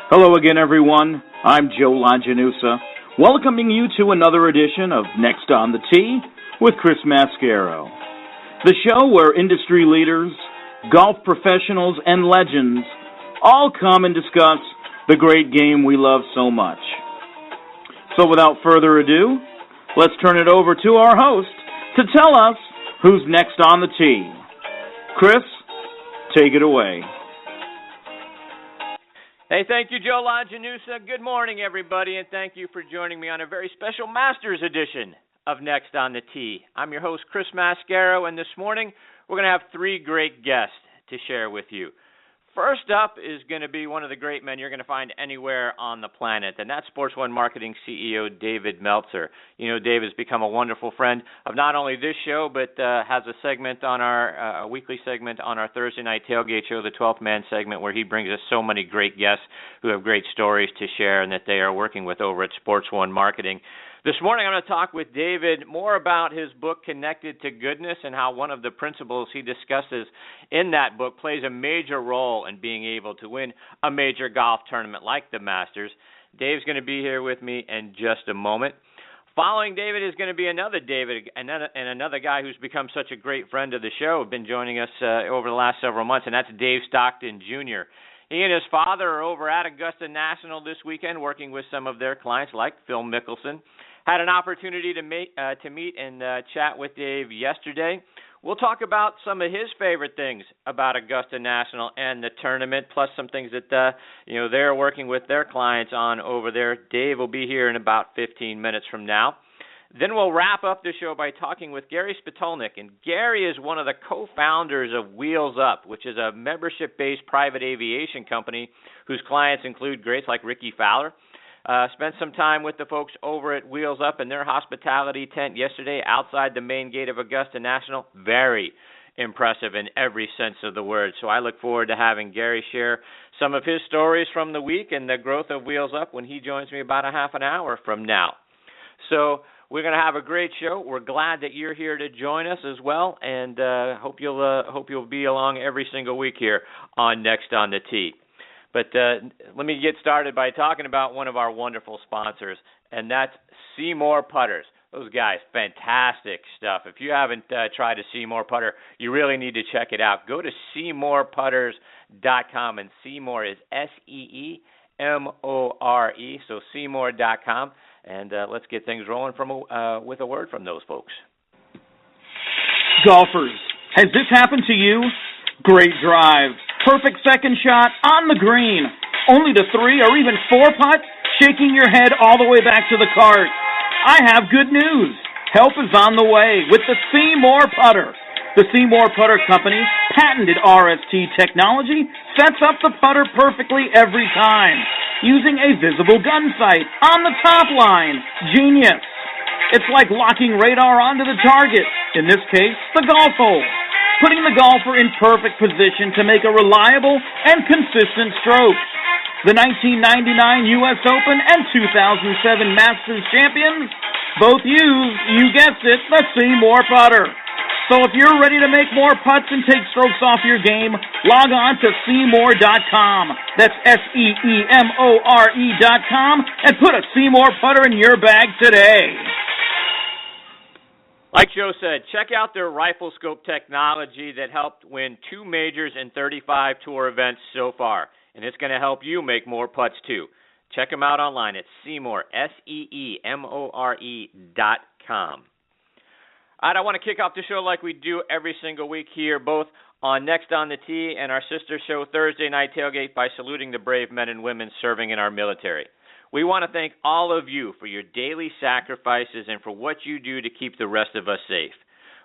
Hello again, everyone. I'm Joe Longinusa, welcoming you to another edition of Next on the Tee with Chris Mascaro, the show where industry leaders, golf professionals, and legends all come and discuss the great game we love so much. So without further ado, let's turn it over to our host to tell us who's next on the tee. Chris, take it away. Hey, thank you, Joe Longinusa. Good morning, everybody, and thank you for joining me on a very special Masters edition of Next on the Tee. I'm your host, Chris Mascaro, and this morning we're going to have three great guests to share with you. First up is going to be one of the great men you're going to find anywhere on the planet, and that's Sports One Marketing CEO David Meltzer. You know, Dave has become a wonderful friend of not only this show, but has a segment on our a weekly segment on our Thursday night tailgate show, the 12th Man segment, where he brings us so many great guests who have great stories to share and that they are working with over at Sports One Marketing. This morning I'm going to talk with David more about his book, Connected to Goodness, and how one of the principles he discusses in that book plays a major role in being able to win a major golf tournament like the Masters. Dave's going to be here with me in just a moment. Following David is going to be another David and another guy who's become such a great friend of the show, been joining us over the last several months, and that's Dave Stockton, Jr. He and his father are over at Augusta National this weekend working with some of their clients like Phil Mickelson. Had an opportunity to meet and chat with Dave yesterday. We'll talk about some of his favorite things about Augusta National and the tournament, plus some things that they're working with their clients on over there. Dave will be here in about 15 minutes from now. Then we'll wrap up the show by talking with Gary Spitolnik, and Gary is one of the co-founders of Wheels Up, which is a membership-based private aviation company whose clients include greats like Ricky Fowler. Spent some time with the folks over at Wheels Up in their hospitality tent yesterday outside the main gate of Augusta National. Very impressive in every sense of the word. So I look forward to having Gary share some of his stories from the week and the growth of Wheels Up when he joins me about a half an hour from now. So we're going to have a great show. We're glad that you're here to join us as well, and hope you'll be along every single week here on Next on the Tee. But let me get started by talking about one of our wonderful sponsors, and that's Seymour Putters. Those guys, fantastic stuff. If you haven't tried a Seymour putter, you really need to check it out. Go to SeymourPutters.com, and Seymour is SEEMORE, so Seymour.com, and let's get things rolling with a word from those folks. Golfers, has this happened to you? Great drive. Perfect second shot on the green. Only to 3 or even 4 putt, shaking your head all the way back to the cart. I have good news. Help is on the way with the Seymour Putter. The Seymour Putter Company, patented RST technology, sets up the putter perfectly every time, using a visible gun sight on the top line. Genius. It's like locking radar onto the target, in this case, the golf hole, putting the golfer in perfect position to make a reliable and consistent stroke. The 1999 U.S. Open and 2007 Masters champions both use, you guessed it, the Seymour Putter. So if you're ready to make more putts and take strokes off your game, log on to Seymour.com. That's SEEMORE.com, and put a Seymour Putter in your bag today. Like Joe said, check out their rifle scope technology that helped win 2 majors and 35 tour events so far. And it's going to help you make more putts too. Check them out online at Seymour, SEEMORE.com. All right, I want to kick off the show like we do every single week here, both on Next on the Tee and our sister show Thursday Night Tailgate, by saluting the brave men and women serving in our military. We want to thank all of you for your daily sacrifices and for what you do to keep the rest of us safe.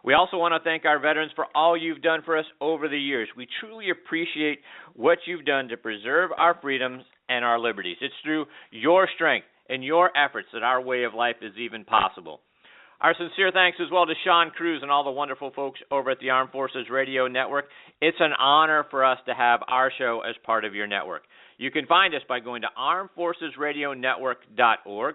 We also want to thank our veterans for all you've done for us over the years. We truly appreciate what you've done to preserve our freedoms and our liberties. It's through your strength and your efforts that our way of life is even possible. Our sincere thanks as well to Sean Cruz and all the wonderful folks over at the Armed Forces Radio Network. It's an honor for us to have our show as part of your network. You can find us by going to armedforcesradionetwork.org.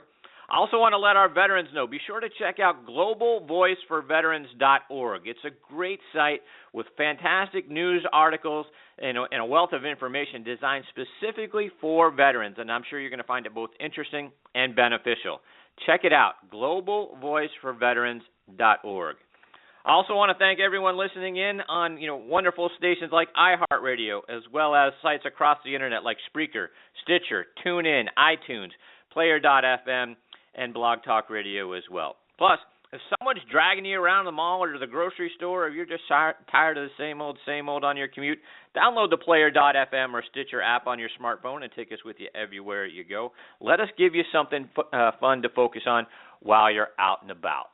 I also want to let our veterans know, be sure to check out globalvoiceforveterans.org. It's a great site with fantastic news articles and a wealth of information designed specifically for veterans, and I'm sure you're going to find it both interesting and beneficial. Check it out, globalvoiceforveterans.org. I also want to thank everyone listening in on, wonderful stations like iHeartRadio, as well as sites across the internet like Spreaker, Stitcher, TuneIn, iTunes, Player.fm, and Blog Talk Radio as well. Plus, if someone's dragging you around the mall or to the grocery store, or you're just tired of the same old on your commute, download the Player.fm or Stitcher app on your smartphone and take us with you everywhere you go. Let us give you something fun to focus on while you're out and about.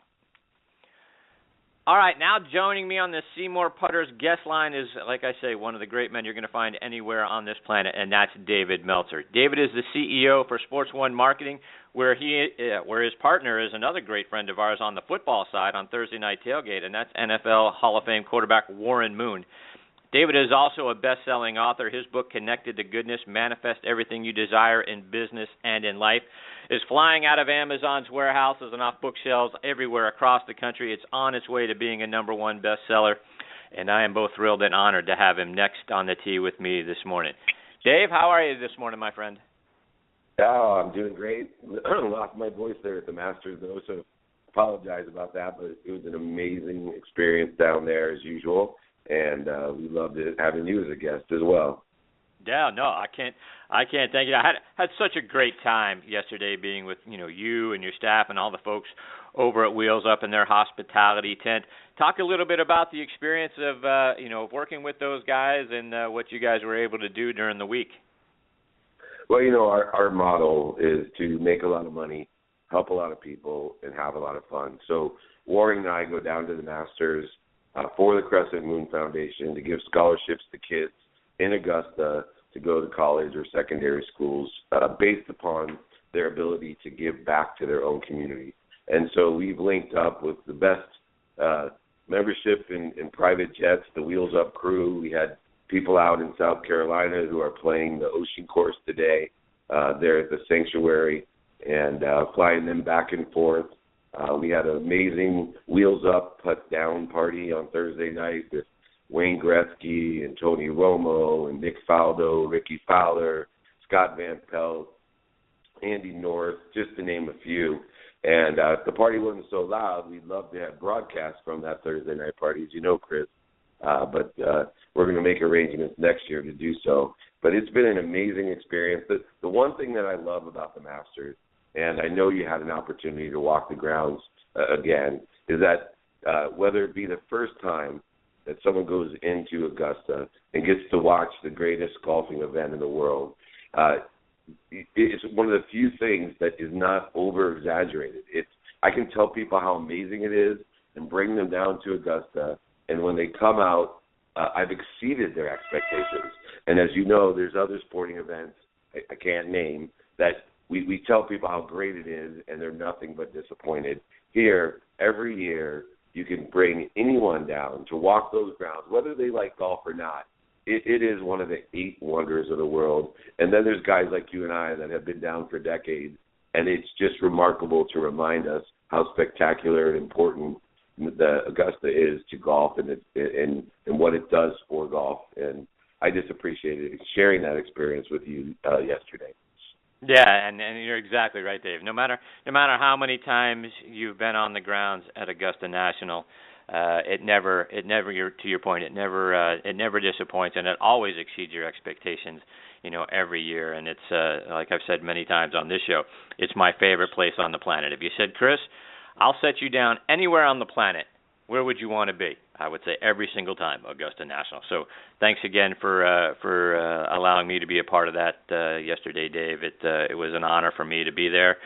All right, now joining me on the Seymour Putters guest line is, like I say, one of the great men you're going to find anywhere on this planet, and that's David Meltzer. David is the CEO for Sports One Marketing, where his partner is another great friend of ours on the football side on Thursday Night Tailgate, and that's NFL Hall of Fame quarterback Warren Moon. David is also a best-selling author. His book, Connected to Goodness, Manifest Everything You Desire in Business and in Life, is flying out of Amazon's warehouses and off bookshelves everywhere across the country. It's on its way to being a #1 bestseller, and I am both thrilled and honored to have him next on the tee with me this morning. Dave, how are you this morning, my friend? Oh, I'm doing great. Lost my voice there at the Masters, though, so apologize about that, but it was an amazing experience down there as usual. And we loved it having you as a guest as well. Yeah, no, I can't thank you. I had such a great time yesterday being with you and your staff and all the folks over at Wheels Up in their hospitality tent. Talk a little bit about the experience of working with those guys and what you guys were able to do during the week. Well, our model is to make a lot of money, help a lot of people, and have a lot of fun. So Warren and I go down to the Masters for the Crescent Moon Foundation to give scholarships to kids in Augusta to go to college or secondary schools based upon their ability to give back to their own community. And so we've linked up with the best membership in private jets, the Wheels Up crew. We had people out in South Carolina who are playing the Ocean Course today. They're at the Sanctuary and flying them back and forth. We had an amazing Wheels Up Putt Down party on Thursday night with Wayne Gretzky and Tony Romo and Nick Faldo, Ricky Fowler, Scott Van Pelt, Andy North, just to name a few. And if the party wasn't so loud, we'd love to have broadcasts from that Thursday night party, as you know, Chris. But we're going to make arrangements next year to do so. But it's been an amazing experience. The one thing that I love about the Masters, and I know you had an opportunity to walk the grounds again, is that whether it be the first time that someone goes into Augusta and gets to watch the greatest golfing event in the world, it's one of the few things that is not over-exaggerated. I can tell people how amazing it is and bring them down to Augusta, and when they come out, I've exceeded their expectations. And as you know, there's other sporting events I can't name that we tell people how great it is, and they're nothing but disappointed. Here, every year, you can bring anyone down to walk those grounds, whether they like golf or not. It is one of the 8 wonders of the world. And then there's guys like you and I that have been down for decades, and it's just remarkable to remind us how spectacular and important the Augusta is to golf and what it does for golf. And I just appreciated sharing that experience with you yesterday. Yeah, and you're exactly right, Dave. No matter how many times you've been on the grounds at Augusta National, it never to your point, it never disappoints, and it always exceeds your expectations, every year. And it's like I've said many times on this show, it's my favorite place on the planet. If you said, Chris, I'll set you down anywhere on the planet, where would you want to be? I would say every single time, Augusta National. So thanks again for allowing me to be a part of that yesterday, Dave. It was an honor for me to be there,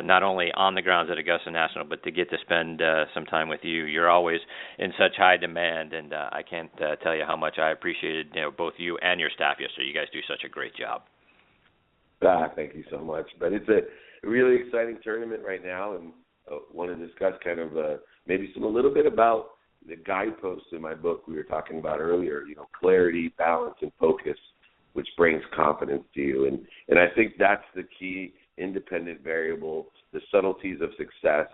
not only on the grounds at Augusta National, but to get to spend some time with you. You're always in such high demand, and I can't tell you how much I appreciated both you and your staff yesterday. You guys do such a great job. Thank you so much. But it's a really exciting tournament right now, and want to discuss kind of maybe a little bit about the guideposts in my book we were talking about earlier, clarity, balance, and focus, which brings confidence to you. And I think that's the key independent variable, the subtleties of success.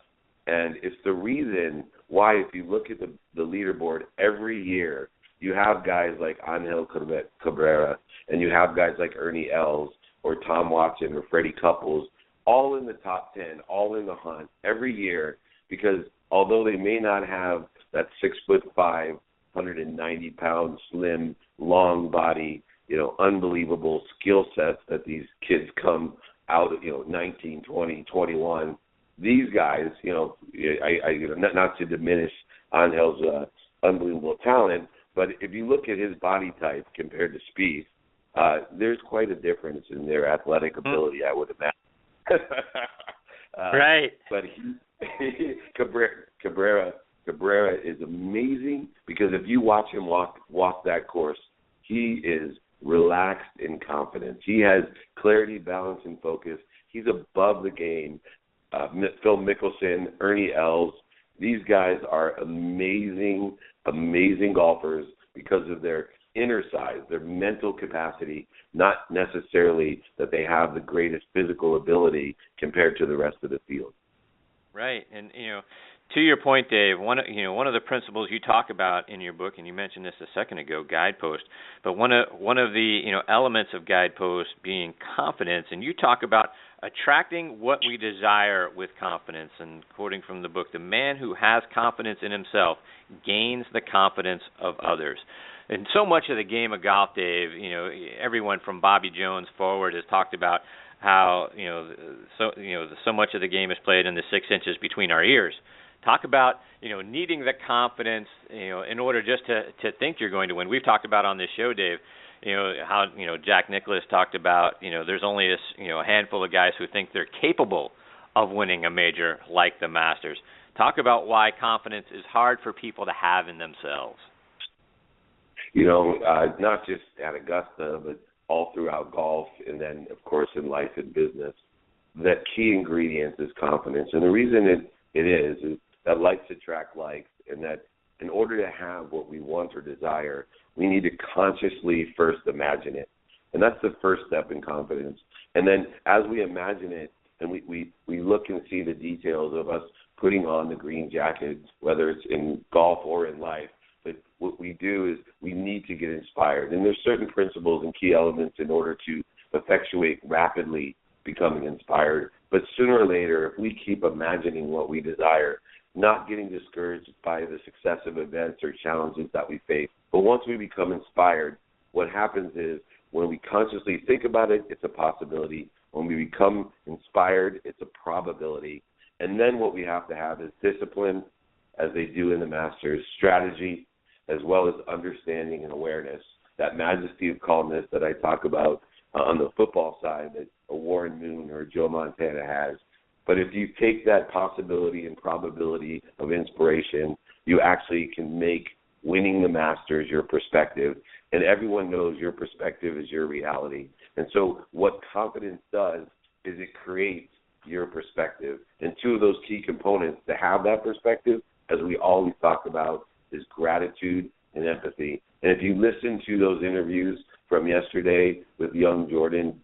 And it's the reason why, if you look at the leaderboard every year, you have guys like Angel Cabrera, and you have guys like Ernie Els or Tom Watson or Freddie Couples, all in the top 10, all in the hunt every year, because although they may not have that 6'5", 190-pound, slim, long body, unbelievable skill sets that these kids come out of, 19, 20, 21. These guys, not to diminish Angel's unbelievable talent, but if you look at his body type compared to Spieth, there's quite a difference in their athletic ability, I would imagine. Right. But Cabrera is amazing, because if you watch him walk that course, he is relaxed and confident. He has clarity, balance, and focus. He's above the game. Phil Mickelson, Ernie Els, these guys are amazing, amazing golfers because of their inner size, their mental capacity, not necessarily that they have the greatest physical ability compared to the rest of the field. Right, and to your point, Dave, one of the principles you talk about in your book, and you mentioned this a second ago, guidepost. But one of the elements of guidepost being confidence, and you talk about attracting what we desire with confidence. And quoting from the book, the man who has confidence in himself gains the confidence of others. And so much of the game of golf, Dave, everyone from Bobby Jones forward has talked about how so much of the game is played in the 6 inches between our ears. Talk about needing the confidence in order just to think you're going to win. We've talked about on this show, Dave, how Jack Nicklaus talked about there's only a handful of guys who think they're capable of winning a major like the Masters. Talk about why confidence is hard for people to have in themselves. Not just at Augusta, but all throughout golf, and then, of course, in life and business, that key ingredient is confidence. And the reason it is that likes attract likes, and that in order to have what we want or desire, we need to consciously first imagine it. And that's the first step in confidence. And then as we imagine it, and we look and see the details of us putting on the green jacket, whether it's in golf or in life, but what we do is we need to get inspired. And there's certain principles and key elements in order to effectuate rapidly becoming inspired. But sooner or later, if we keep imagining what we desire, not getting discouraged by the successive events or challenges that we face, but once we become inspired, what happens is when we consciously think about it, it's a possibility. When we become inspired, it's a probability. And then what we have to have is discipline, as they do in the Masters, strategy, as well as understanding and awareness, that majesty of calmness that I talk about on the football side that a Warren Moon or a Joe Montana has. But if you take that possibility and probability of inspiration, you actually can make winning the Masters your perspective. And everyone knows your perspective is your reality. And so what confidence does is it creates your perspective. And two of those key components to have that perspective, as we always talk about, is gratitude and empathy. And if you listen to those interviews from yesterday with young Jordan,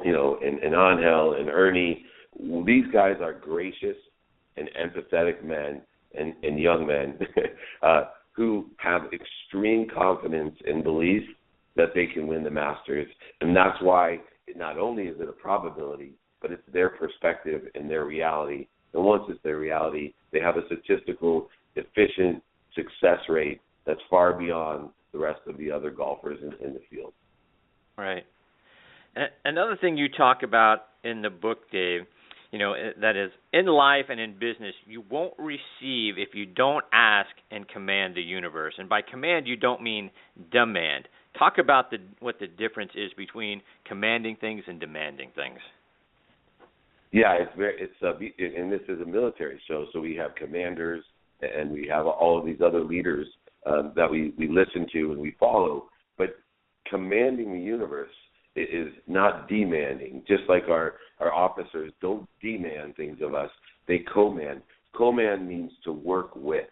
and Angel and Ernie, these guys are gracious and empathetic men and young men who have extreme confidence and belief that they can win the Masters. And that's why not only is it a probability, but it's their perspective and their reality. And once it's their reality, they have a statistical, efficient success rate that's far beyond the rest of the other golfers in the field. Right. Another thing you talk about in the book, Dave, that is, in life and in business, you won't receive if you don't ask and command the universe. And by command, you don't mean demand. Talk about what the difference is between commanding things and demanding things. Yeah, and this is a military show, so we have commanders and we have all of these other leaders that we listen to and we follow. But commanding the universe is not demanding. Just like our officers don't demand things of us, they command. Command means to work with.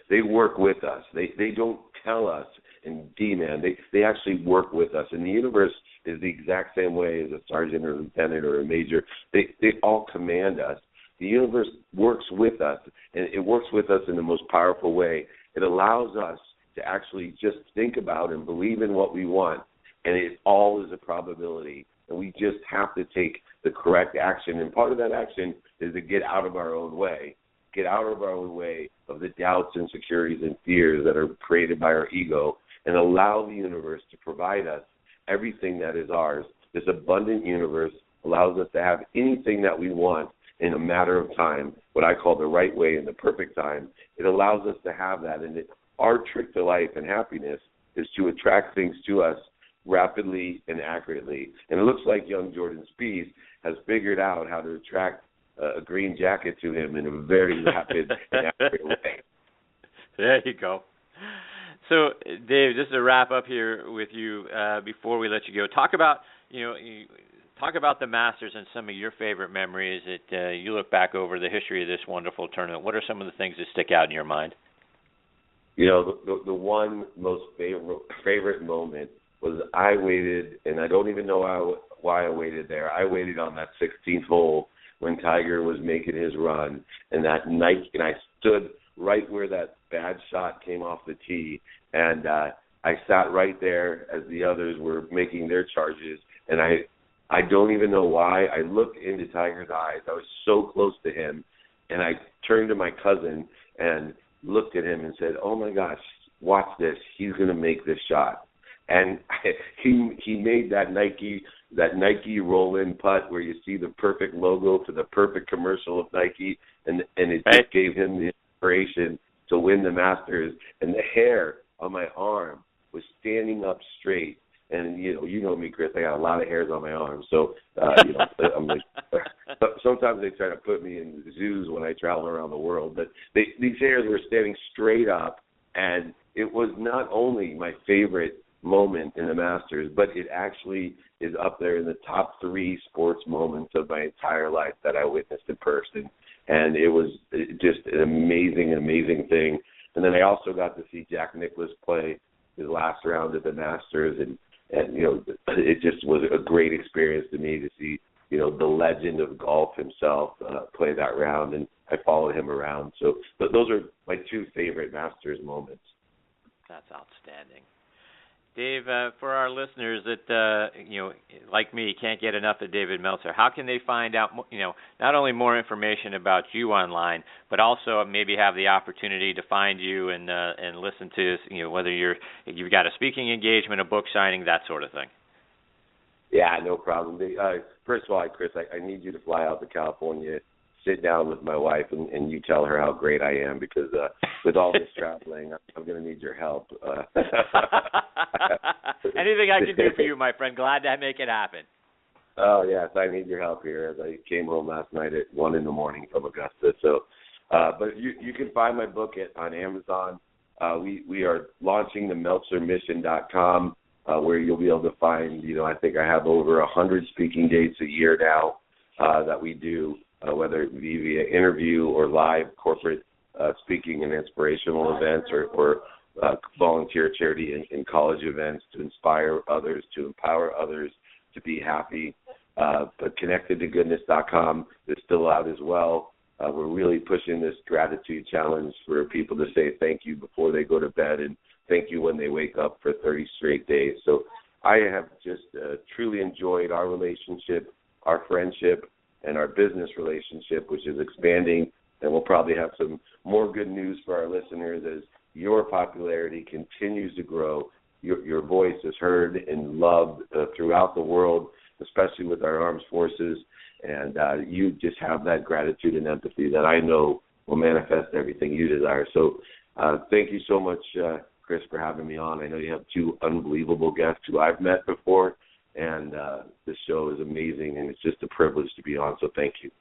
They work with us. They don't tell us and demand. They actually work with us. And the universe is the exact same way as a sergeant or a lieutenant or a major. They all command us. The universe works with us, and it works with us in the most powerful way. It allows us to actually just think about and believe in what we want, and it all is a probability. And we just have to take the correct action, and part of that action is to get out of our own way. Get out of our own way of the doubts, insecurities, and fears that are created by our ego, and allow the universe to provide us everything that is ours. This abundant universe allows us to have anything that we want in a matter of time, what I call the right way in the perfect time. It allows us to have that, and our trick to life and happiness is to attract things to us rapidly and accurately. And it looks like young Jordan Spieth has figured out how to attract a green jacket to him in a very rapid and accurate way. There you go. So, Dave, just to wrap up here with you before we let you go, talk about the Masters and some of your favorite memories that you look back over the history of this wonderful tournament. What are some of the things that stick out in your mind? You know, the one most favorite moment was I waited, and I don't even know why I waited there. I waited on that 16th hole when Tiger was making his run, and that night, and I stood right where that bad shot came off the tee, and I sat right there as the others were making their charges, and I don't even know why. I looked into Tiger's eyes. I was so close to him, and I turned to my cousin and looked at him and said, "Oh my gosh, watch this. He's going to make this shot." And he made that Nike roll-in putt where you see the perfect logo to the perfect commercial of Nike, and it just gave him the inspiration to win the Masters. And the hair on my arm was standing up straight. And you know me, Chris. I got a lot of hairs on my arms, so I'm like. Sometimes they try to put me in zoos when I travel around the world, but these hairs were standing straight up, and it was not only my favorite moment in the Masters, but it actually is up there in the top 3 sports moments of my entire life that I witnessed in person. And it was just an amazing thing. And then I also got to see Jack Nicklaus play his last round at the Masters, and it just was a great experience to me to see the legend of golf himself play that round, and I followed him around. So those are my 2 favorite Masters moments. That's outstanding. Dave, for our listeners that, like me, can't get enough of David Meltzer, how can they find out, not only more information about you online, but also maybe have the opportunity to find you and listen to, whether you've got a speaking engagement, a book signing, that sort of thing? Yeah, no problem. First of all, Chris, I need you to fly out to California, sit down with my wife, and you tell her how great I am, because with all this traveling, I'm going to need your help. Anything I can do for you, my friend. Glad to make it happen. Oh, yes, I need your help here, as I came home last night at 1 a.m. from Augusta. So, but you can find my book on Amazon. We are launching the MeltzerMission.com, where you'll be able to find, I think I have over 100 speaking dates a year now that we do, whether it be via interview or live corporate speaking and inspirational events, or volunteer charity and college events to inspire others, to empower others to be happy. But ConnectedToGoodness.com is still out as well. We're really pushing this gratitude challenge for people to say thank you before they go to bed and thank you when they wake up for 30 straight days. So I have just truly enjoyed our relationship, our friendship, and our business relationship, which is expanding, and we'll probably have some more good news for our listeners as your popularity continues to grow. Your voice is heard and loved throughout the world, especially with our armed forces, and you just have that gratitude and empathy that I know will manifest everything you desire. So thank you so much, Chris, for having me on. I know you have 2 unbelievable guests who I've met before, and this show is amazing, and it's just a privilege to be on, so thank you.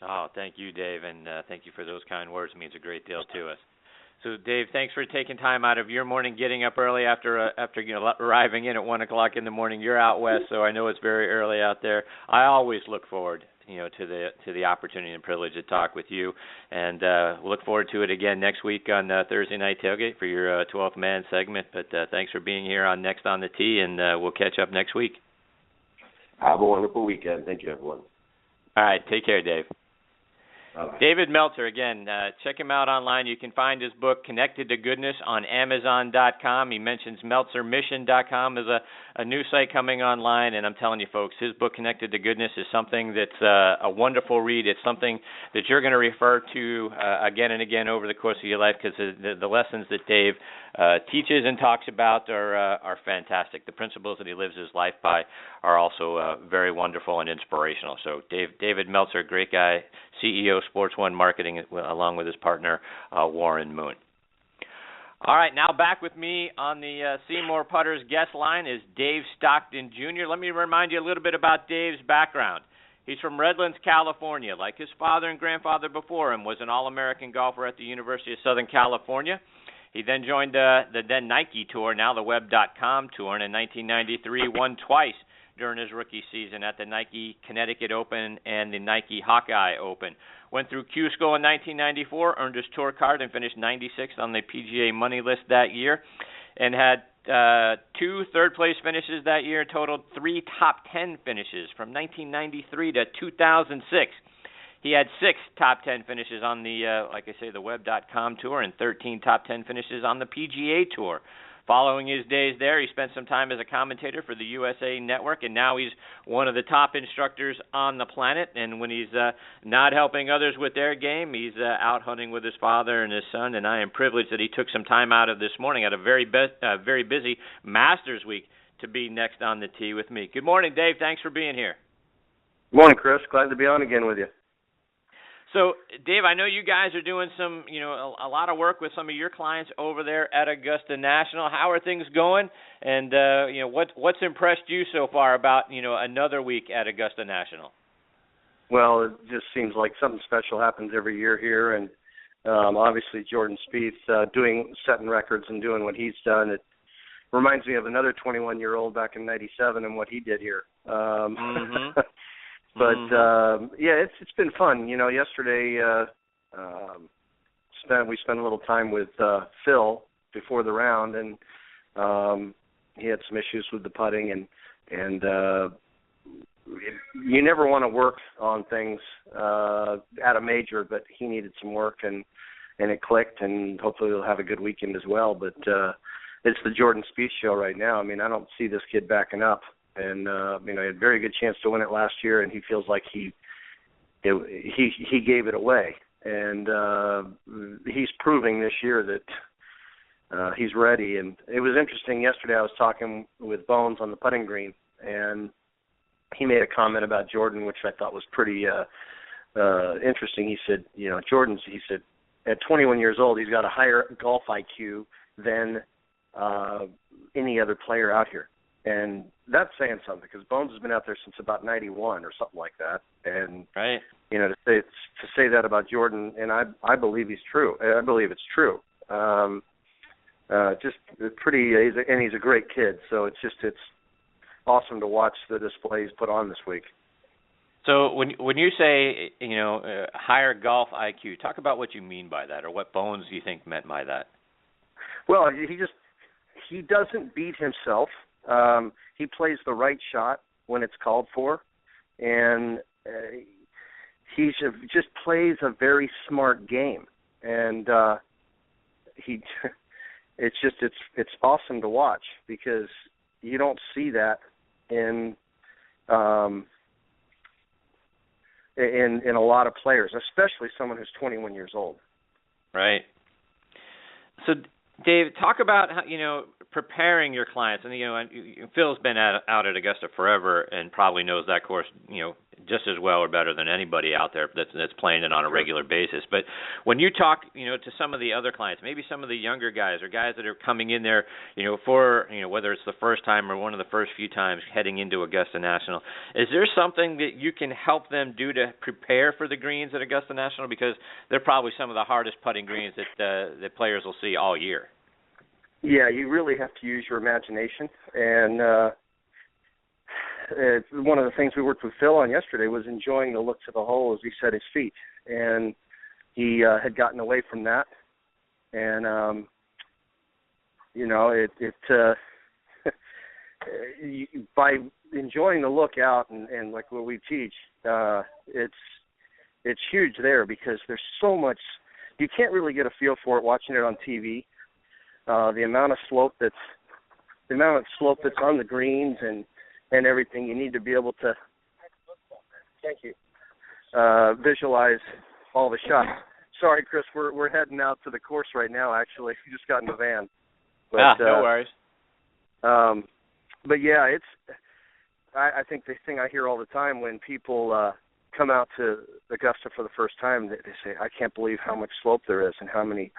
Oh, thank you, Dave, and thank you for those kind words. It means a great deal to us. So, Dave, thanks for taking time out of your morning, getting up early after arriving in at 1 o'clock in the morning. You're out west, so I know it's very early out there. I always look forward, to the opportunity and privilege to talk with you, and look forward to it again next week on Thursday Night Tailgate for your 12th Man segment. But thanks for being here on Next on the Tee, and we'll catch up next week. Have a wonderful weekend. Thank you, everyone. All right, take care, Dave. Bye-bye. David Meltzer, again, check him out online. You can find his book, Connected to Goodness, on Amazon.com. He mentions MeltzerMission.com as a new site coming online, and I'm telling you, folks, his book, Connected to Goodness, is something that's a wonderful read. It's something that you're going to refer to again and again over the course of your life, because the lessons that Dave teaches and talks about are fantastic. The principles that he lives his life by are also very wonderful and inspirational. So David Meltzer, great guy, CEO, Sports One Marketing, along with his partner, Warren Moon. All right, now back with me on the Seymour Putters guest line is Dave Stockton, Jr. Let me remind you a little bit about Dave's background. He's from Redlands, California. Like his father and grandfather before him, was an All-American golfer at the University of Southern California. He then joined the then Nike Tour, now the Web.com Tour, and in 1993 won twice during his rookie season at the Nike Connecticut Open and the Nike Hawkeye Open. Went through Q School in 1994, earned his tour card, and finished 96th on the PGA money list that year, and had 2 third-place finishes that year, totaled 3 top 10 finishes from 1993 to 2006. He had 6 top 10 finishes on the, like I say, the Web.com Tour, and 13 top 10 finishes on the PGA Tour. Following his days there, he spent some time as a commentator for the USA Network, and now he's one of the top instructors on the planet. And when he's not helping others with their game, he's out hunting with his father and his son. And I am privileged that he took some time out of this morning at a very busy Masters week to be next on the tee with me. Good morning, Dave. Thanks for being here. Good morning, Chris. Glad to be on again with you. So, Dave, I know you guys are doing some, a lot of work with some of your clients over there at Augusta National. How are things going? And, what's impressed you so far about, another week at Augusta National? Well, it just seems like something special happens every year here. And obviously Jordan Spieth setting records and doing what he's done. It reminds me of another 21-year-old back in '97 and what he did here. But it's been fun. Yesterday we spent a little time with Phil before the round, and he had some issues with the putting, and you never want to work on things at a major, but he needed some work, and it clicked, and hopefully he'll have a good weekend as well. But it's the Jordan Spieth show right now. I mean, I don't see this kid backing up. And he had a very good chance to win it last year, and he feels like he gave it away. And he's proving this year that he's ready. And it was interesting. Yesterday I was talking with Bones on the putting green, and he made a comment about Jordan, which I thought was pretty interesting. He said, at 21 years old, he's got a higher golf IQ than any other player out here. And that's saying something, because Bones has been out there since about '91 or something like that. And right, to say that about Jordan, and I believe he's true. I believe it's true. Just pretty, and he's a great kid. So it's awesome to watch the displays put on this week. So when you say higher golf IQ, talk about what you mean by that, or what Bones you think meant by that. Well, he doesn't beat himself. He plays the right shot when it's called for, and he just plays a very smart game. And it's awesome to watch, because you don't see that in a lot of players, especially someone who's 21 years old. Right. So, Dave, talk about how, preparing your clients, and Phil's been out at Augusta forever and probably knows that course, just as well or better than anybody out there that's playing it on a regular basis. But when you talk, to some of the other clients, maybe some of the younger guys or guys that are coming in there, for whether it's the first time or one of the first few times heading into Augusta National, is there something that you can help them do to prepare for the greens at Augusta National, because they're probably some of the hardest putting greens that players will see all year? Yeah, you really have to use your imagination, and one of the things we worked with Phil on yesterday was enjoying the looks of the hole as he set his feet, and he had gotten away from that, and by enjoying the look out and like what we teach, it's huge there because there's so much. You can't really get a feel for it watching it on TV. The amount of slope that's on the greens and everything. You need to be able to. Thank you. Visualize all the shots. Sorry, Chris, we're heading out to the course right now. Actually, we just got in the van. But, no worries. But yeah, I think the thing I hear all the time when people come out to Augusta for the first time, they say, "I can't believe how much slope there is and how much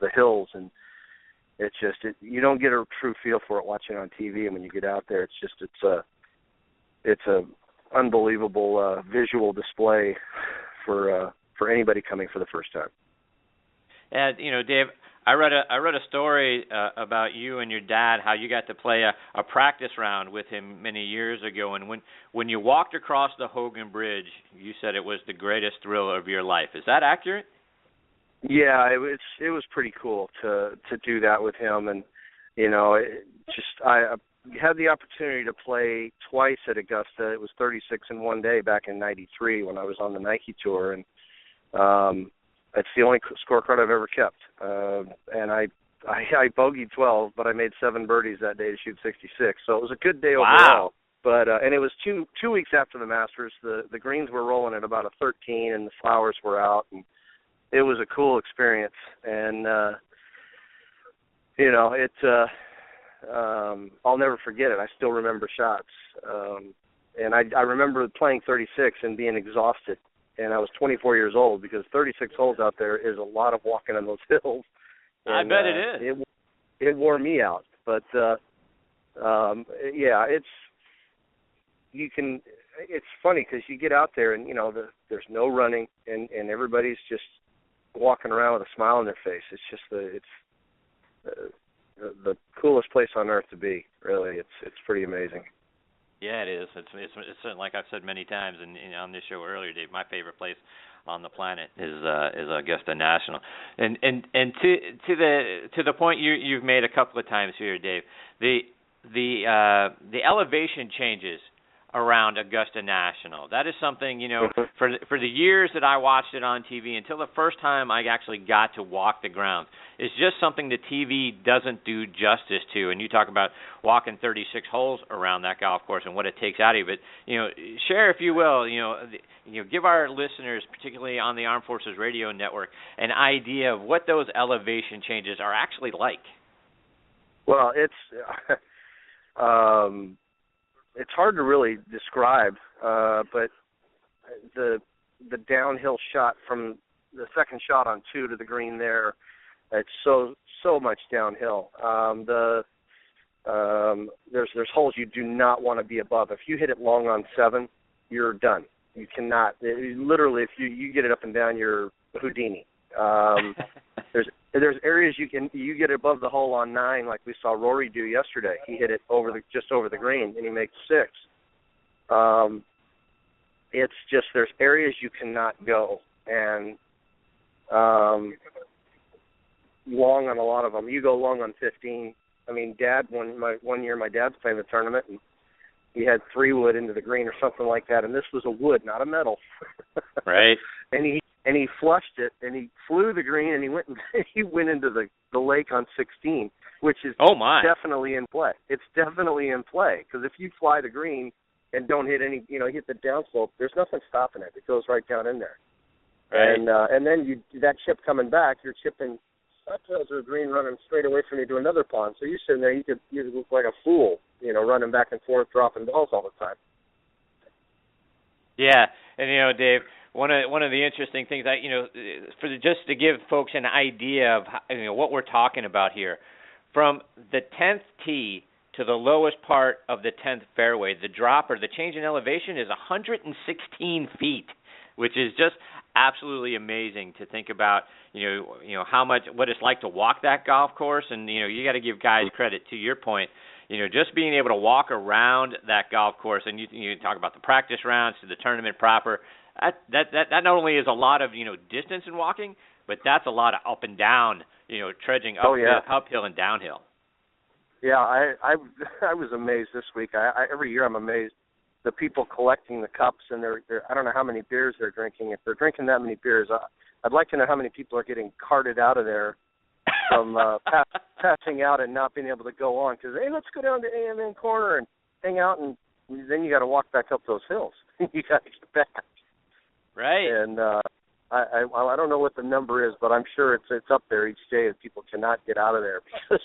the hills." And it's just you don't get a true feel for it watching on TV. And when you get out there, it's a unbelievable visual display for anybody coming for the first time. And Dave, I read a story about you and your dad, how you got to play a practice round with him many years ago, and when you walked across the Hogan Bridge, you said it was the greatest thrill of your life. Is that accurate? Yeah, it was pretty cool to do that with him, and I had the opportunity to play twice at Augusta. It was 36 in one day back in '93 when I was on the Nike tour, and it's the only scorecard I've ever kept. And I bogeyed 12, but I made 7 birdies that day to shoot 66. So it was a good day overall. But and it was two weeks after the Masters. The greens were rolling at about a 13, and the flowers were out, and it was a cool experience. And I'll never forget it. I still remember shots. And I remember playing 36 and being exhausted. And I was 24 years old because 36 holes out there is a lot of walking on those hills. And, I bet it is. It wore me out. But, yeah, it's funny because you get out there and, there's no running and everybody's just walking around with a smile on their face. It's just the coolest place on earth to be, really. It's pretty amazing. Yeah, it is. It's like I've said many times on this show earlier, Dave. My favorite place on the planet is Augusta National. And to the point you've made a couple of times here, Dave. The elevation changes around Augusta National. That is something, for the years that I watched it on TV until the first time I actually got to walk the grounds. It's just something the TV doesn't do justice to. And you talk about walking 36 holes around that golf course and what it takes out of you. But, share, if you will, give our listeners, particularly on the Armed Forces Radio Network, an idea of what those elevation changes are actually like. Well, it's hard to really describe, but the downhill shot from the second shot on 2 to the green there, it's so much downhill. There's holes you do not want to be above. If you hit it long on 7, you're done. You cannot. Literally, if you get it up and down, you're Houdini. There's areas you get above the hole on 9, like we saw Rory do yesterday. He hit it just over the green, and he makes 6. It's just there's areas you cannot go, and long on a lot of them. You go long on 15. I mean, one year my dad's playing the tournament, and he had 3 wood into the green or something like that, and this was a wood, not a metal. Right. And he flushed it, and he flew the green, and he went into the lake on 16, which is definitely in play. It's definitely in play because if you fly the green and don't hit any, hit the downslope, there's nothing stopping it. It goes right down in there. Right. And then that chip coming back, you're chipping up to the green, running straight away from you to another pond. So you're sitting there, you look like a fool, running back and forth, dropping balls all the time. Yeah, and Dave, one of the interesting things just to give folks an idea of what we're talking about here, from the 10th tee to the lowest part of the 10th fairway, the drop or the change in elevation is 116 feet, which is just absolutely amazing to think about. What it's like to walk that golf course, and you got to give guys credit. To your point, just being able to walk around that golf course, and you talk about the practice rounds to the tournament proper. That not only is a lot of distance in walking, but that's a lot of up and down, trudging uphill and downhill. Yeah, I was amazed this week. Every year I'm amazed. The people collecting the cups, and they're I don't know how many beers they're drinking. If they're drinking that many beers, I'd like to know how many people are getting carted out of there from passing out and not being able to go on. Because, hey, let's go down to AMN Corner and hang out, and then you got to walk back up those hills. You got to get back. Right. And I don't know what the number is, but I'm sure it's up there each day that people cannot get out of there because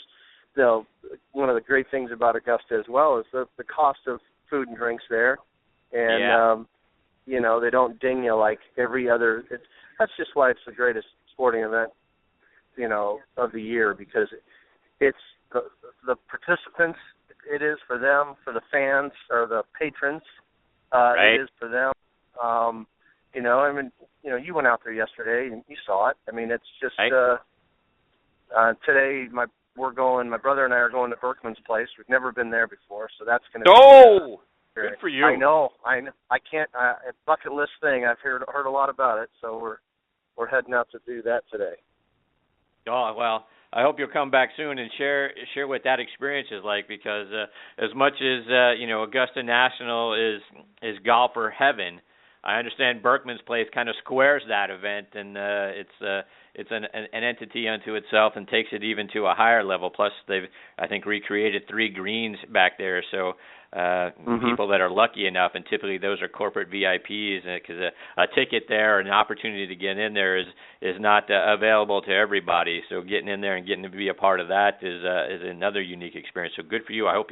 one of the great things about Augusta as well is the cost of food and drinks there, and they don't ding you like every other. That's just why it's the greatest sporting event, of the year, because it's the participants. It is for them, for the fans or the patrons. Right. It is for them. You went out there yesterday and you saw it. I mean, it's just today. My brother and I are going to Berkman's place. We've never been there before, so that's going to be good for you. I know. I can't. It's a bucket list thing. I've heard a lot about it, so we're heading out to do that today. Oh, well, I hope you'll come back soon and share what that experience is like, because as much as Augusta National is golfer heaven, I understand Berkman's Place kind of squares that event, and it's an entity unto itself and takes it even to a higher level. Plus, they've, I think, recreated 3 greens back there, so people that are lucky enough, and typically those are corporate VIPs, because a ticket there, an opportunity to get in there is not available to everybody. So getting in there and getting to be a part of that is another unique experience. So good for you. I hope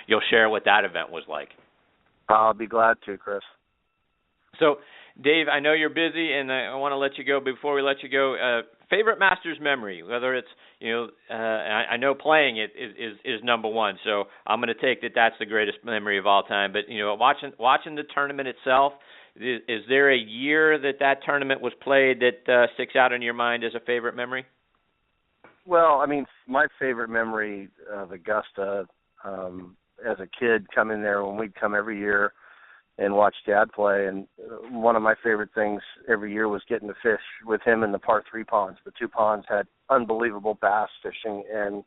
you'll share what that event was like. I'll be glad to, Chris. So, Dave, I know you're busy, and I want to let you go. Before we let you go, favorite Masters memory, whether it's, I know playing it is number one, so I'm going to take that's the greatest memory of all time. But, watching the tournament itself, is there a year that tournament was played that sticks out in your mind as a favorite memory? Well, I mean, my favorite memory of Augusta as a kid coming there when we'd come every year and watch Dad play, and one of my favorite things every year was getting to fish with him in the par 3 ponds. The 2 ponds had unbelievable bass fishing, and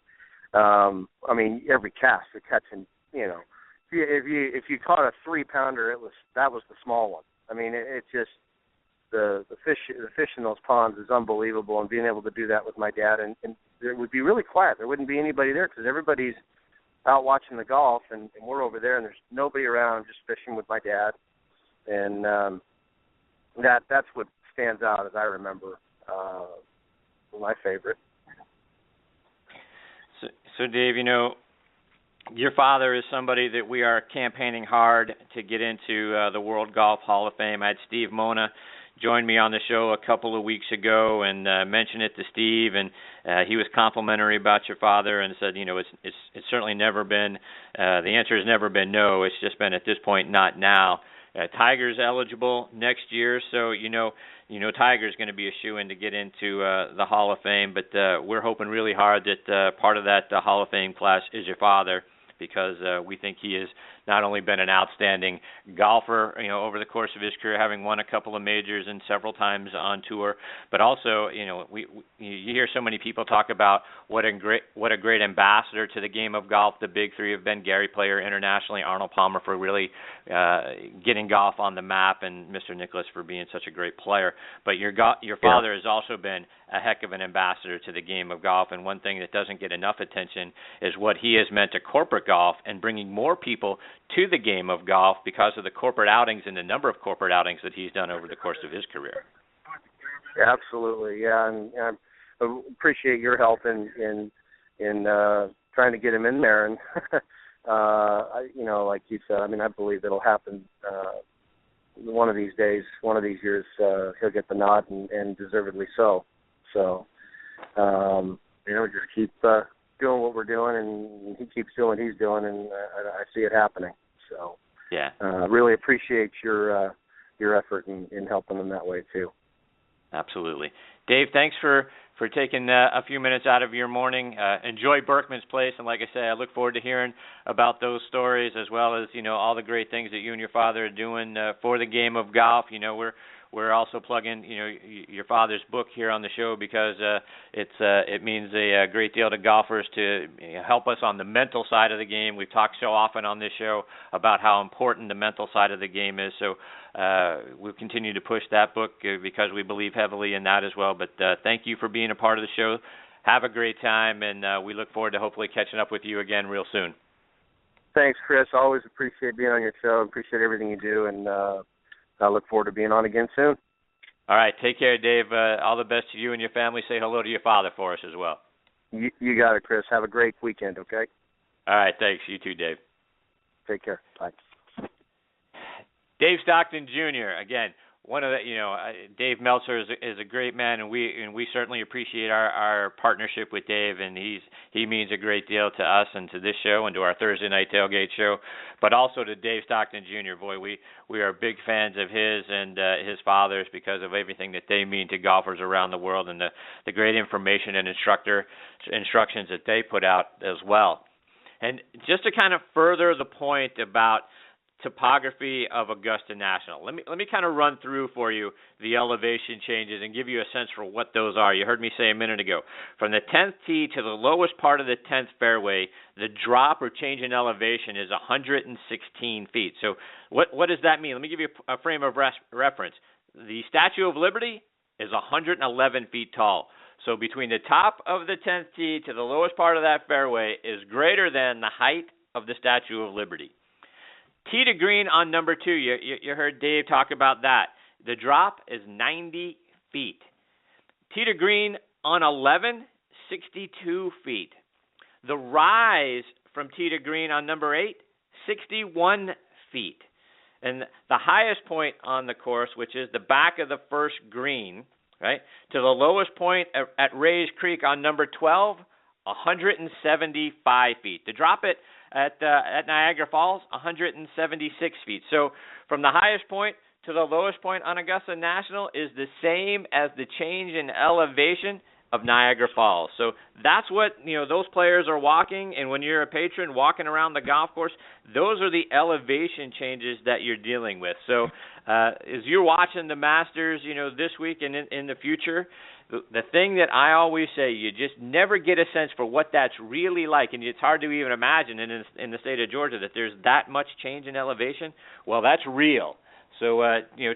every cast you're catching, if you caught a 3-pounder, that was the small one. I mean, it just the fish in those ponds is unbelievable, and being able to do that with my dad, and it would be really quiet. There wouldn't be anybody there because everybody's out watching the golf, and we're over there, and there's nobody around, just fishing with my dad, and that's what stands out as I remember my favorite. So Dave, your father is somebody that we are campaigning hard to get into the World Golf Hall of Fame. I had Steve Mona joined me on the show a couple of weeks ago and mentioned it to Steve, and he was complimentary about your father and said, it's certainly never been, the answer has never been no, it's just been at this point not now. Tiger's eligible next year, so Tiger's going to be a shoo-in to get into the Hall of Fame, but we're hoping really hard that part of that Hall of Fame class is your father, because we think he has not only been an outstanding golfer, over the course of his career, having won a couple of majors and several times on tour, but also, you hear so many people talk about what a great ambassador to the game of golf the big three have been. Gary Player internationally, Arnold Palmer for really getting golf on the map, and Mr. Nicklaus for being such a great player. But your father has also been a heck of an ambassador to the game of golf, and one thing that doesn't get enough attention is what he has meant to corporate golf and bringing more people to the game of golf because of the corporate outings and the number of corporate outings that he's done over the course of his career. Absolutely, yeah, and I appreciate your help in trying to get him in there, and like you said, I believe it'll happen one of these days, one of these years. He'll get the nod, and deservedly so. So, just keep doing what we're doing, and he keeps doing what he's doing, and I see it happening. So, yeah, really appreciate your effort in helping them that way too. Absolutely, Dave. Thanks for taking a few minutes out of your morning. Enjoy Berkman's Place, and like I say, I look forward to hearing about those stories as well as all the great things that you and your father are doing for the game of golf. we're also plugging, your father's book here on the show because it means a great deal to golfers to help us on the mental side of the game. We've talked so often on this show about how important the mental side of the game is. So we'll continue to push that book because we believe heavily in that as well. But thank you for being a part of the show. Have a great time, and we look forward to hopefully catching up with you again real soon. Thanks, Chris. Always appreciate being on your show. Appreciate everything you do, and I look forward to being on again soon. All right. Take care, Dave. All the best to you and your family. Say hello to your father for us as well. You got it, Chris. Have a great weekend, okay? All right. Thanks. You too, Dave. Take care. Bye. Dave Stockton Jr., again, one of the, Dave Meltzer is a great man, and we certainly appreciate our partnership with Dave, and he means a great deal to us and to this show and to our Thursday night tailgate show, but also to Dave Stockton Jr. Boy, we are big fans of his and his father's because of everything that they mean to golfers around the world and the great information and instructions that they put out as well. And just to kind of further the point about topography of Augusta National. Let me kind of run through for you the elevation changes and give you a sense for what those are. You heard me say a minute ago, from the 10th tee to the lowest part of the 10th fairway, the drop or change in elevation is 116 feet. So what does that mean? Let me give you a frame of reference. The Statue of Liberty is 111 feet tall. So between the top of the 10th tee to the lowest part of that fairway is greater than the height of the Statue of Liberty. Tee to green on number 2, you heard Dave talk about that. The drop is 90 feet. Tee to green on 11, 62 feet. The rise from tee to green on number 8, 61 feet. And the highest point on the course, which is the back of the first green, right, to the lowest point at Rays Creek on number 12, 175 feet. To drop it at Niagara Falls, 176 feet. So from the highest point to the lowest point on Augusta National is the same as the change in elevation of Niagara Falls. So that's what, those players are walking, and when you're a patron walking around the golf course, those are the elevation changes that you're dealing with. So as you're watching the Masters, this week and in the future, the thing that I always say, you just never get a sense for what that's really like, and it's hard to even imagine in the state of Georgia that there's that much change in elevation. Well, that's real. So,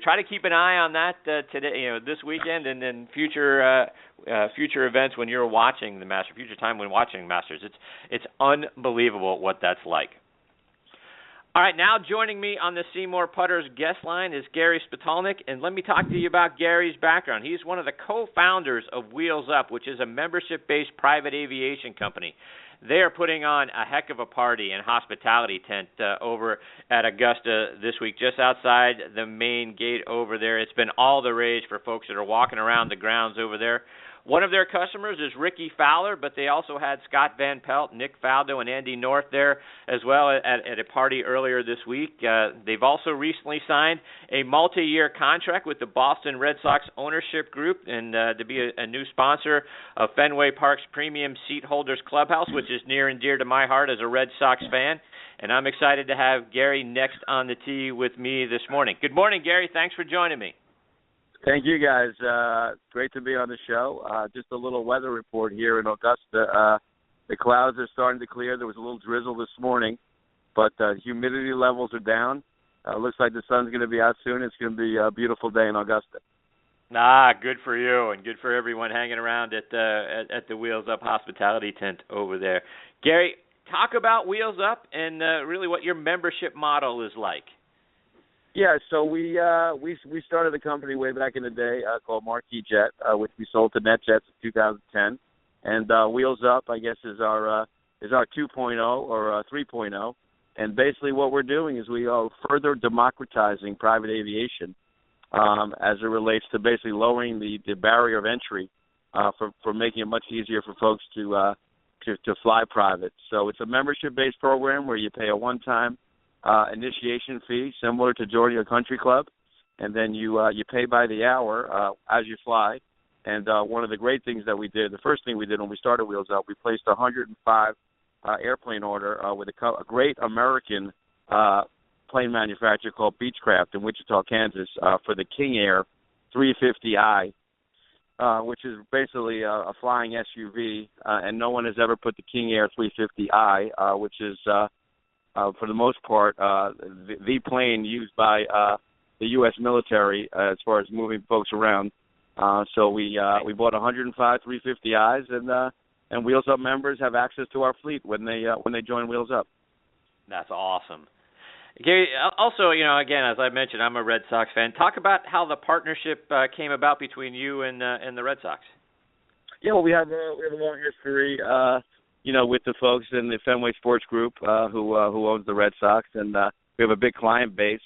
try to keep an eye on that today, this weekend, and then future events when you're watching the Masters, future time when watching Masters. It's unbelievable what that's like. All right, now joining me on the Seymour Putters guest line is Gary Spitalnik, and let me talk to you about Gary's background. He's one of the co-founders of Wheels Up, which is a membership-based private aviation company. They are putting on a heck of a party and hospitality tent over at Augusta this week, just outside the main gate over there. It's been all the rage for folks that are walking around the grounds over there. One of their customers is Ricky Fowler, but they also had Scott Van Pelt, Nick Faldo, and Andy North there as well at a party earlier this week. They've also recently signed a multi-year contract with the Boston Red Sox ownership group and to be a new sponsor of Fenway Park's Premium Seat Holders Clubhouse, which is near and dear to my heart as a Red Sox fan. And I'm excited to have Gary next on the tee with me this morning. Good morning, Gary. Thanks for joining me. Thank you, guys. Great to be on the show. Just a little weather report here in Augusta. The clouds are starting to clear. There was a little drizzle this morning, but humidity levels are down. Looks like the sun's going to be out soon. It's going to be a beautiful day in Augusta. Good for you, and good for everyone hanging around at the Wheels Up hospitality tent over there. Gary, talk about Wheels Up and really what your membership model is like. Yeah, so we started a company way back in the day called Marquee Jet, which we sold to NetJets in 2010, and Wheels Up, I guess, is our 2.0 or 3.0, and basically what we're doing is we are further democratizing private aviation as it relates to basically lowering the barrier of entry for making it much easier for folks to fly private. So it's a membership-based program where you pay a one-time initiation fee similar to joining a country club, and then you pay by the hour as you fly. And one of the great things that we did, the first thing we did when we started Wheels Up, we placed a 105 airplane order with a great American plane manufacturer called Beechcraft in Wichita, Kansas, for the King Air 350i, which is basically a flying SUV, and no one has ever put the King Air 350i, which is for the most part the plane used by the U.S. military as far as moving folks around. So we bought 105 350i's, and Wheels Up members have access to our fleet when they join Wheels Up. That's awesome. Gary, also, again, as I mentioned, I'm a Red Sox fan. Talk about how the partnership came about between you and the Red Sox. Yeah, well, we have a long history, with the folks in the Fenway Sports Group who owns the Red Sox, and we have a big client base,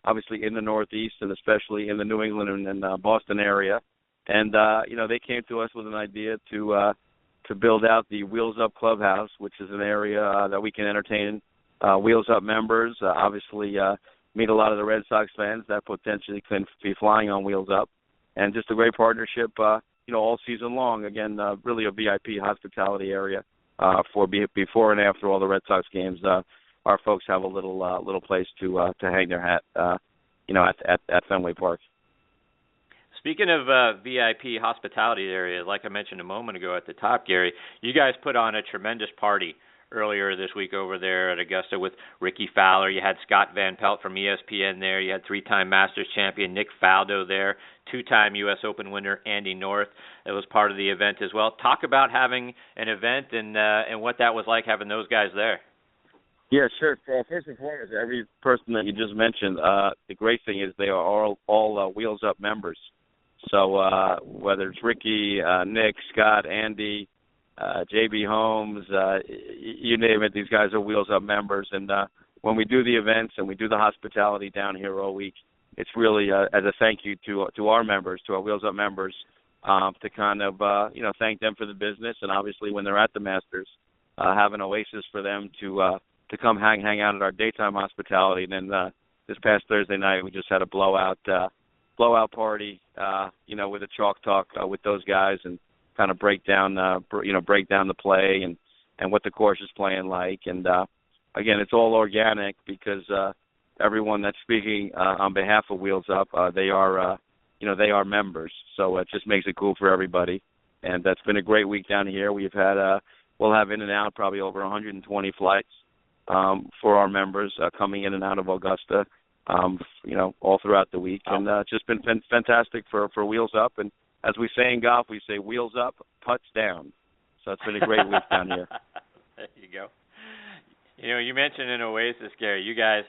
obviously in the Northeast and especially in the New England and Boston area. And they came to us with an idea to build out the Wheels Up Clubhouse, which is an area that we can entertain Wheels Up members, obviously meet a lot of the Red Sox fans that potentially can be flying on Wheels Up, and just a great partnership, all season long. Again, really a VIP hospitality area for before and after all the Red Sox games. Our folks have a little place to hang their hat, at Fenway Park. Speaking of VIP hospitality area, like I mentioned a moment ago at the top, Gary, you guys put on a tremendous party earlier this week over there at Augusta with Ricky Fowler. You had Scott Van Pelt from ESPN there. You had three-time Masters champion Nick Faldo there, two-time U.S. Open winner Andy North. That was part of the event as well. Talk about having an event and what that was like having those guys there. Yeah, sure. First and foremost, every person that you just mentioned, the great thing is they are all Wheels Up members. So whether it's Ricky, Nick, Scott, Andy, JB Holmes, you name it, these guys are Wheels Up members. And when we do the events and we do the hospitality down here all week, it's really as a thank you to our members, to our Wheels Up members, to kind of, thank them for the business. And obviously when they're at the Masters, have an oasis for them to come hang out at our daytime hospitality. And then this past Thursday night, we just had a blowout party, with a chalk talk with those guys, and kind of break down the play and what the course is playing like. And again, it's all organic because everyone that's speaking on behalf of Wheels Up, they are members. So it just makes it cool for everybody. And that's been a great week down here. We'll have in and out probably over 120 flights for our members coming in and out of Augusta, all throughout the week. And just been fantastic for Wheels Up. And as we say in golf, we say wheels up, putts down. So it's been a great week down here. There you go. You mentioned an oasis, Gary. You guys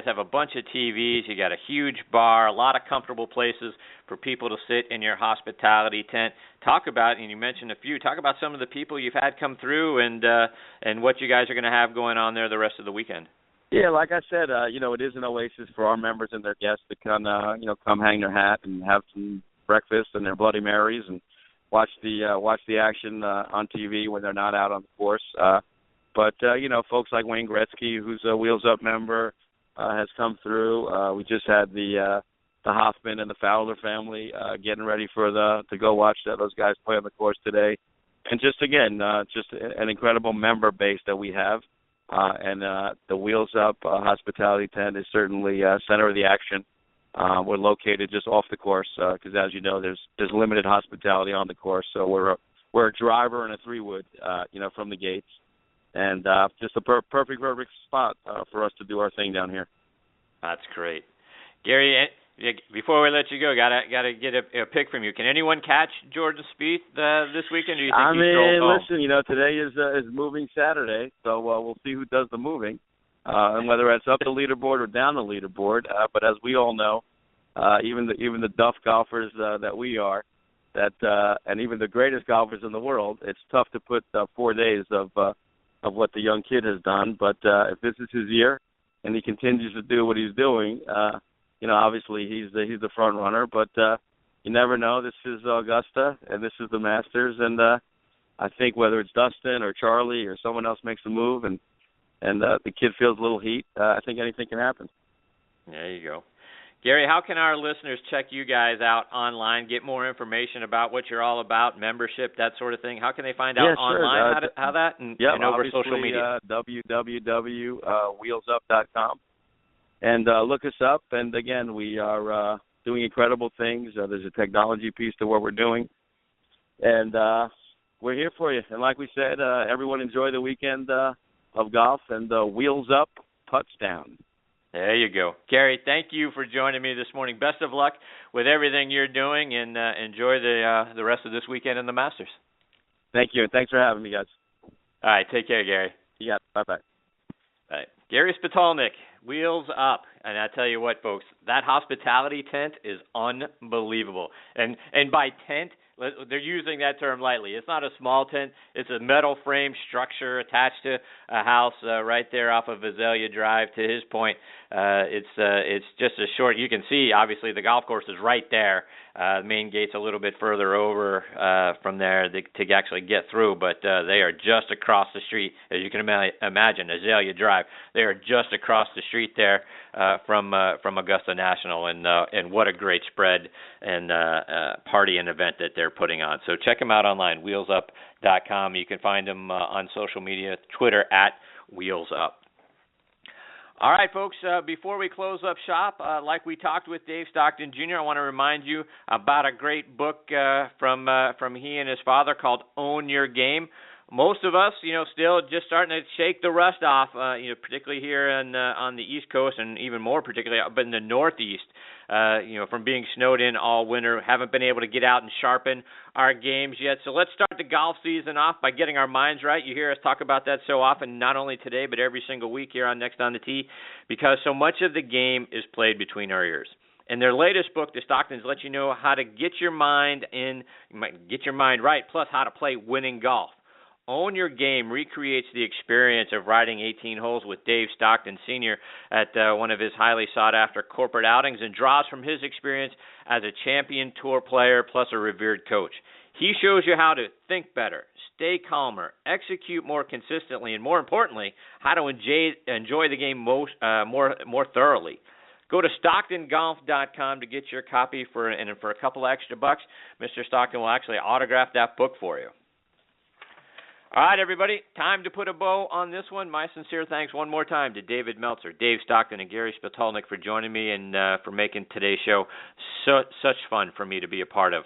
have a bunch of TVs. You got a huge bar, a lot of comfortable places for people to sit in your hospitality tent. Talk about, and you mentioned a few, talk about some of the people you've had come through and what you guys are going to have going on there the rest of the weekend. Yeah, like I said, it is an oasis for our members and their guests to come hang their hat and have some breakfast and their Bloody Marys and watch the action on TV when they're not out on the course. But folks like Wayne Gretzky, who's a Wheels Up member, has come through. We just had the Hoffman and the Fowler family getting ready to go watch those guys play on the course today. And just an incredible member base that we have. And the Wheels Up hospitality tent is certainly center of the action. We're located just off the course because, as you know, there's limited hospitality on the course. So we're a driver and a three-wood, from the gates, and just a perfect spot for us to do our thing down here. That's great, Gary. Before we let you go, gotta get a pick from you. Can anyone catch Jordan Spieth this weekend? Or do you think he's strolled home? Listen, today is moving Saturday, so we'll see who does the moving. And whether it's up the leaderboard or down the leaderboard, but as we all know, even the duff golfers that we are, and even the greatest golfers in the world, it's tough to put 4 days of what the young kid has done. But if this is his year, and he continues to do what he's doing, obviously he's the front runner. But you never know. This is Augusta, and this is the Masters, and I think whether it's Dustin or Charlie or someone else makes a move, and the kid feels a little heat, I think anything can happen. There you go. Gary, how can our listeners check you guys out online, get more information about what you're all about, membership, that sort of thing? How can they find out online how that and over social media? www.wheelsup.com. And look us up. And, again, we are doing incredible things. There's a technology piece to what we're doing. And we're here for you. And like we said, everyone enjoy the weekend of golf, and wheels up, putts down. There you go. Gary, thank you for joining me this morning. Best of luck with everything you're doing, and enjoy the rest of this weekend in the Masters. Thank you, and thanks for having me, guys. All right, take care, Gary. Yeah, bye-bye. All right. Gary Spitalnik, wheels up. And I tell you what, folks, that hospitality tent is unbelievable. And by tent, they're using that term lightly. It's not a small tent. It's a metal frame structure attached to a house right there off of Azalea Drive. To his point, it's just a short. You can see, obviously, the golf course is right there. The main gate's a little bit further over from there to actually get through, but they are just across the street, as you can imagine, Azalea Drive. They are just across the street there from Augusta National, and what a great spread and party and event that they're putting on. So check them out online, wheelsup.com. You can find them on social media, Twitter @wheelsup. All right, folks, before we close up shop, like we talked with Dave Stockton Jr., I want to remind you about a great book from he and his father called Own Your Game. Most of us, still just starting to shake the rust off, particularly here on the East Coast, and even more particularly up in the Northeast, from being snowed in all winter, haven't been able to get out and sharpen our games yet. So let's start the golf season off by getting our minds right. You hear us talk about that so often, not only today, but every single week here on Next on the Tee, because so much of the game is played between our ears. In their latest book, the Stocktons let you know how to get your mind right, plus how to play winning golf. Own Your Game recreates the experience of riding 18 holes with Dave Stockton Sr. at one of his highly sought-after corporate outings, and draws from his experience as a champion tour player plus a revered coach. He shows you how to think better, stay calmer, execute more consistently, and more importantly, how to enjoy the game more thoroughly. Go to StocktonGolf.com to get your copy for a couple extra bucks. Mr. Stockton will actually autograph that book for you. All right, everybody, time to put a bow on this one. My sincere thanks one more time to David Meltzer, Dave Stockton, and Gary Spitalnik for joining me and for making today's show such fun for me to be a part of.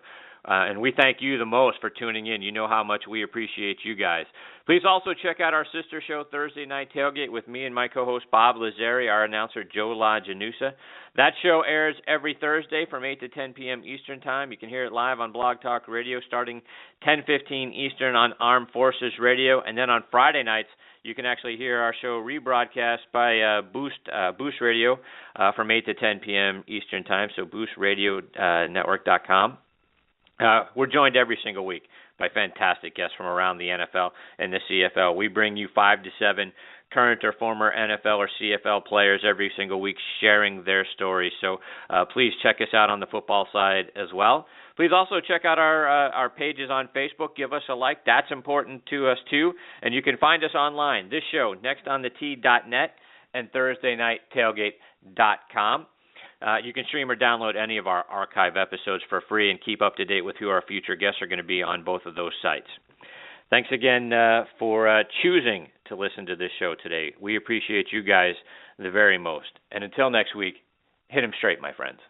And we thank you the most for tuning in. You know how much we appreciate you guys. Please also check out our sister show, Thursday Night Tailgate, with me and my co-host Bob Lazzari, our announcer Joe LaGenusa. That show airs every Thursday from 8 to 10 p.m. Eastern Time. You can hear it live on Blog Talk Radio starting 10:15 Eastern on Armed Forces Radio. And then on Friday nights, you can actually hear our show rebroadcast by Boost Radio from 8 to 10 p.m. Eastern Time, so boostradionetwork.com. We're joined every single week by fantastic guests from around the NFL and the CFL. We bring you 5 to 7 current or former NFL or CFL players every single week sharing their stories. So please check us out on the football side as well. Please also check out our pages on Facebook. Give us a like. That's important to us too. And you can find us online. This show, nextonthetee.net and ThursdayNightTailgate.com. You can stream or download any of our archive episodes for free and keep up to date with who our future guests are going to be on both of those sites. Thanks again for choosing to listen to this show today. We appreciate you guys the very most. And until next week, hit 'em straight, my friends.